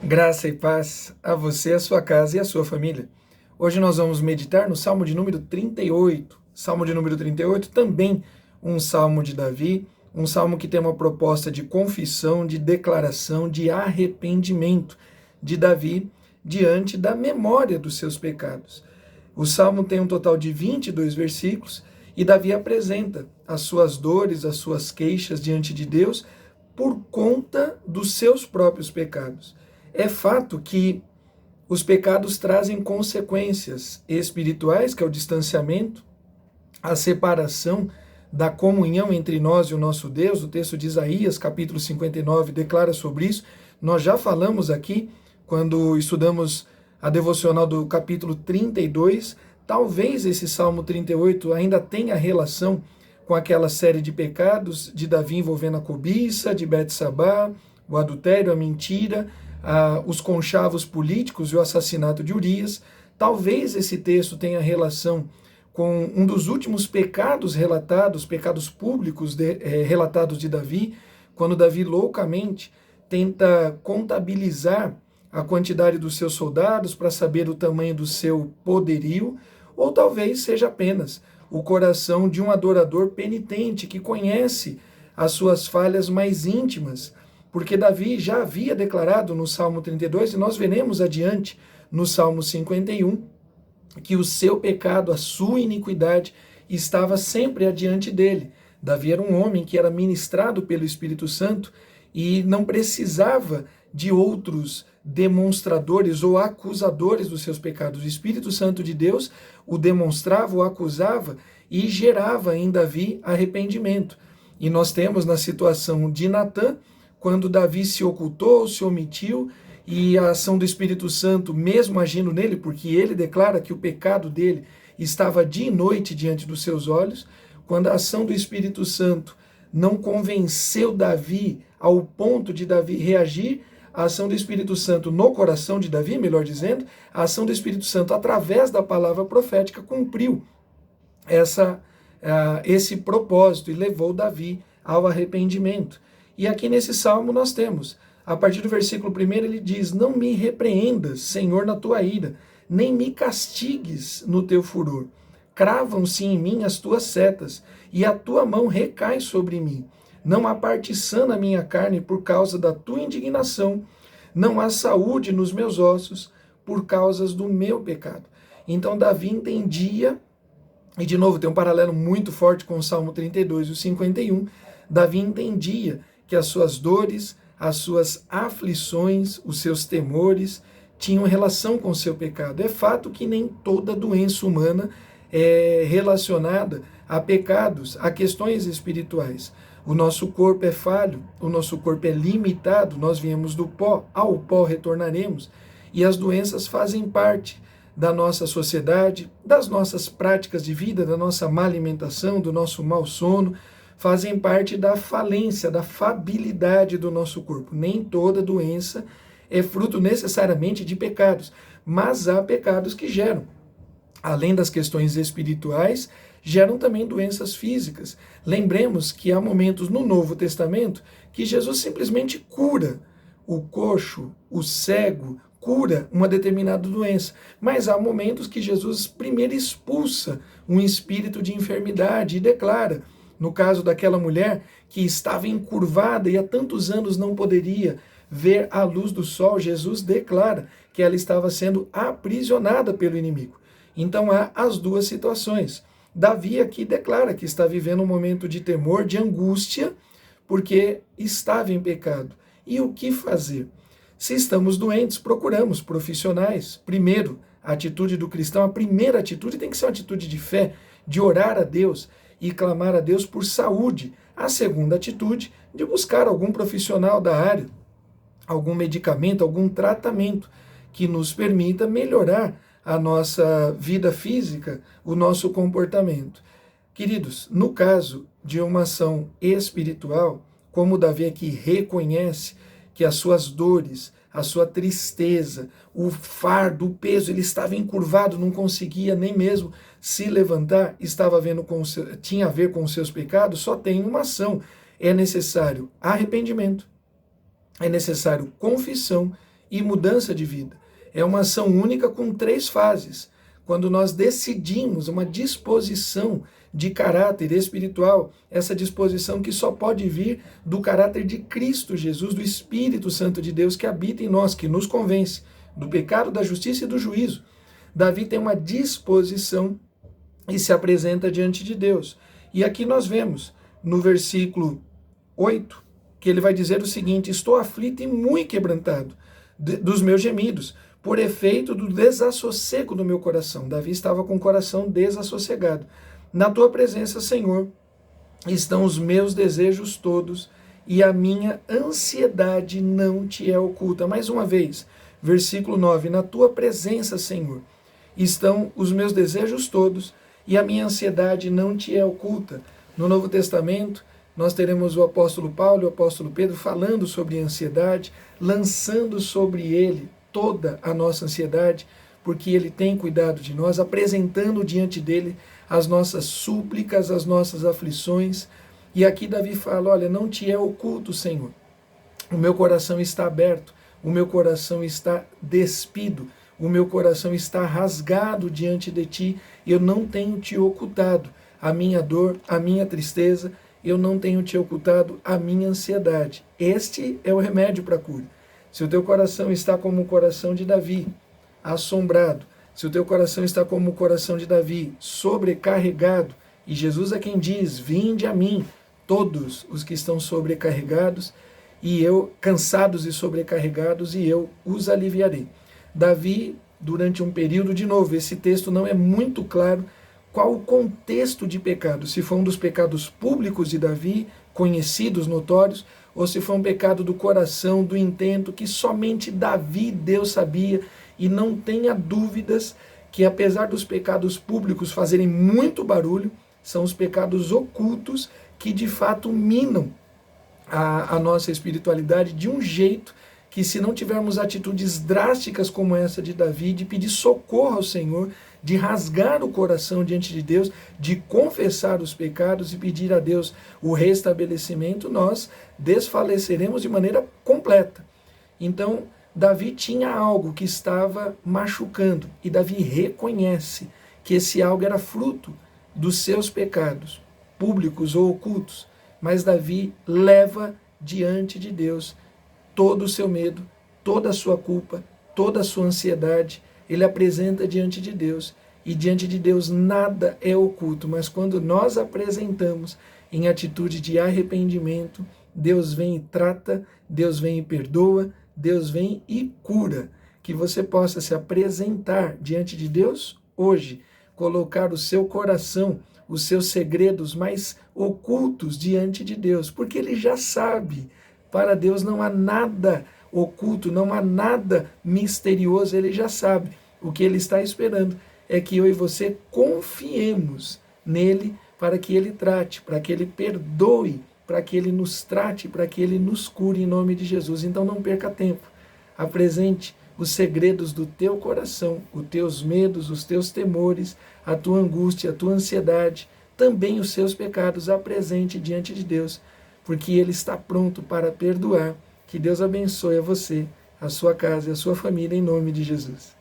Graça e paz a você, a sua casa e a sua família. Hoje nós vamos meditar no Salmo de número 38. Salmo de número 38, também um salmo de Davi, um salmo que tem uma proposta de confissão, de declaração, de arrependimento de Davi diante da memória dos seus pecados. O salmo tem um total de 22 versículos e Davi apresenta as suas dores, as suas queixas diante de Deus por conta dos seus próprios pecados. É fato que os pecados trazem consequências espirituais, que é o distanciamento, a separação da comunhão entre nós e o nosso Deus. O texto de Isaías, capítulo 59, declara sobre isso. Nós já falamos aqui, quando estudamos a devocional do capítulo 32, talvez esse Salmo 38 ainda tenha relação com aquela série de pecados de Davi envolvendo a cobiça, de Betsabá, o adultério, a mentira, os conchavos políticos e o assassinato de Urias. Talvez esse texto tenha relação com um dos últimos pecados relatados, pecados públicos relatados de Davi, quando Davi loucamente tenta contabilizar a quantidade dos seus soldados para saber o tamanho do seu poderio, ou talvez seja apenas o coração de um adorador penitente que conhece as suas falhas mais íntimas, porque Davi já havia declarado no Salmo 32, e nós veremos adiante no Salmo 51, que o seu pecado, a sua iniquidade, estava sempre adiante dele. Davi era um homem que era ministrado pelo Espírito Santo e não precisava de outros demonstradores ou acusadores dos seus pecados. O Espírito Santo de Deus o demonstrava, o acusava e gerava em Davi arrependimento. E nós temos na situação de Natã, quando Davi se ocultou, se omitiu, e a ação do Espírito Santo, mesmo agindo nele, porque ele declara que o pecado dele estava dia e noite diante dos seus olhos, quando a ação do Espírito Santo não convenceu Davi ao ponto de Davi reagir, a ação do Espírito Santo no coração de Davi, melhor dizendo, a ação do Espírito Santo através da palavra profética cumpriu esse propósito e levou Davi ao arrependimento. E aqui nesse salmo nós temos, a partir do versículo 1, ele diz: não me repreendas, Senhor, na tua ira, nem me castigues no teu furor. Cravam-se em mim as tuas setas, e a tua mão recai sobre mim. Não há parte sã na minha carne por causa da tua indignação, não há saúde nos meus ossos por causa do meu pecado. Então Davi entendia, e de novo tem um paralelo muito forte com o Salmo 32 e o 51, Davi entendia que as suas dores, as suas aflições, os seus temores tinham relação com o seu pecado. É fato que nem toda doença humana é relacionada a pecados, a questões espirituais. O nosso corpo é falho, o nosso corpo é limitado, nós viemos do pó, ao pó retornaremos, e as doenças fazem parte da nossa sociedade, das nossas práticas de vida, da nossa má alimentação, do nosso mau sono, fazem parte da falência, da fabilidade do nosso corpo. Nem toda doença é fruto necessariamente de pecados, mas há pecados que geram, além das questões espirituais, geram também doenças físicas. Lembremos que há momentos no Novo Testamento que Jesus simplesmente cura o coxo, o cego, cura uma determinada doença. Mas há momentos que Jesus primeiro expulsa um espírito de enfermidade e declara, no caso daquela mulher que estava encurvada e há tantos anos não poderia ver a luz do sol, Jesus declara que ela estava sendo aprisionada pelo inimigo. Então há as duas situações. Davi aqui declara que está vivendo um momento de temor, de angústia, porque estava em pecado. E o que fazer? Se estamos doentes, procuramos profissionais. Primeiro, a atitude do cristão, a primeira atitude tem que ser uma atitude de fé, de orar a Deus e clamar a Deus por saúde. A segunda atitude, de buscar algum profissional da área, algum medicamento, algum tratamento que nos permita melhorar a nossa vida física, o nosso comportamento. Queridos, no caso de uma ação espiritual, como Davi aqui reconhece que as suas dores, a sua tristeza, o fardo, o peso, ele estava encurvado, não conseguia nem mesmo se levantar, tinha a ver com os seus pecados, só tem uma ação. É necessário arrependimento, é necessário confissão e mudança de vida. É uma ação única com 3 fases. Quando nós decidimos uma disposição de caráter espiritual, essa disposição que só pode vir do caráter de Cristo Jesus, do Espírito Santo de Deus que habita em nós, que nos convence do pecado, da justiça e do juízo. Davi tem uma disposição e se apresenta diante de Deus. E aqui nós vemos, no versículo 8, que ele vai dizer o seguinte: estou aflito e muito quebrantado dos meus gemidos, por efeito do desassossego do meu coração. Davi estava com o coração desassossegado. Na tua presença, Senhor, estão os meus desejos todos, e a minha ansiedade não te é oculta. Mais uma vez, versículo 9, na tua presença, Senhor, estão os meus desejos todos, e a minha ansiedade não te é oculta. No Novo Testamento, nós teremos o apóstolo Paulo e o apóstolo Pedro falando sobre ansiedade, lançando sobre ele toda a nossa ansiedade, porque ele tem cuidado de nós, apresentando diante dele as nossas súplicas, as nossas aflições. E aqui Davi fala: olha, não te é oculto, Senhor. O meu coração está aberto, o meu coração está despido, o meu coração está rasgado diante de ti, eu não tenho te ocultado a minha dor, a minha tristeza, eu não tenho te ocultado a minha ansiedade. Este é o remédio para a cura. Se o teu coração está como o coração de Davi, assombrado, se o teu coração está como o coração de Davi, sobrecarregado, e Jesus é quem diz: vinde a mim, todos os que estão sobrecarregados, e eu, cansados e sobrecarregados, e eu os aliviarei. Davi, durante um período, de novo, esse texto não é muito claro qual o contexto de pecado, se foi um dos pecados públicos de Davi, conhecidos, notórios, ou se foi um pecado do coração, do intento, que somente Davi, Deus sabia. E não tenha dúvidas que, apesar dos pecados públicos fazerem muito barulho, são os pecados ocultos que de fato minam a nossa espiritualidade de um jeito que, se não tivermos atitudes drásticas como essa de Davi, de pedir socorro ao Senhor, de rasgar o coração diante de Deus, de confessar os pecados e pedir a Deus o restabelecimento, nós desfaleceremos de maneira completa. Então, Davi tinha algo que estava machucando, e Davi reconhece que esse algo era fruto dos seus pecados, públicos ou ocultos, mas Davi leva diante de Deus todo o seu medo, toda a sua culpa, toda a sua ansiedade, ele apresenta diante de Deus, e diante de Deus nada é oculto, mas quando nós apresentamos em atitude de arrependimento, Deus vem e trata, Deus vem e perdoa, Deus vem e cura. Que você possa se apresentar diante de Deus hoje, colocar o seu coração, os seus segredos mais ocultos diante de Deus, porque Ele já sabe. Para Deus não há nada oculto, não há nada misterioso, Ele já sabe. O que Ele está esperando é que eu e você confiemos nele, para que Ele trate, para que Ele perdoe, para que Ele nos trate, para que Ele nos cure em nome de Jesus. Então não perca tempo, apresente os segredos do teu coração, os teus medos, os teus temores, a tua angústia, a tua ansiedade, também os seus pecados, apresente diante de Deus, porque Ele está pronto para perdoar. Que Deus abençoe a você, a sua casa e a sua família, em nome de Jesus.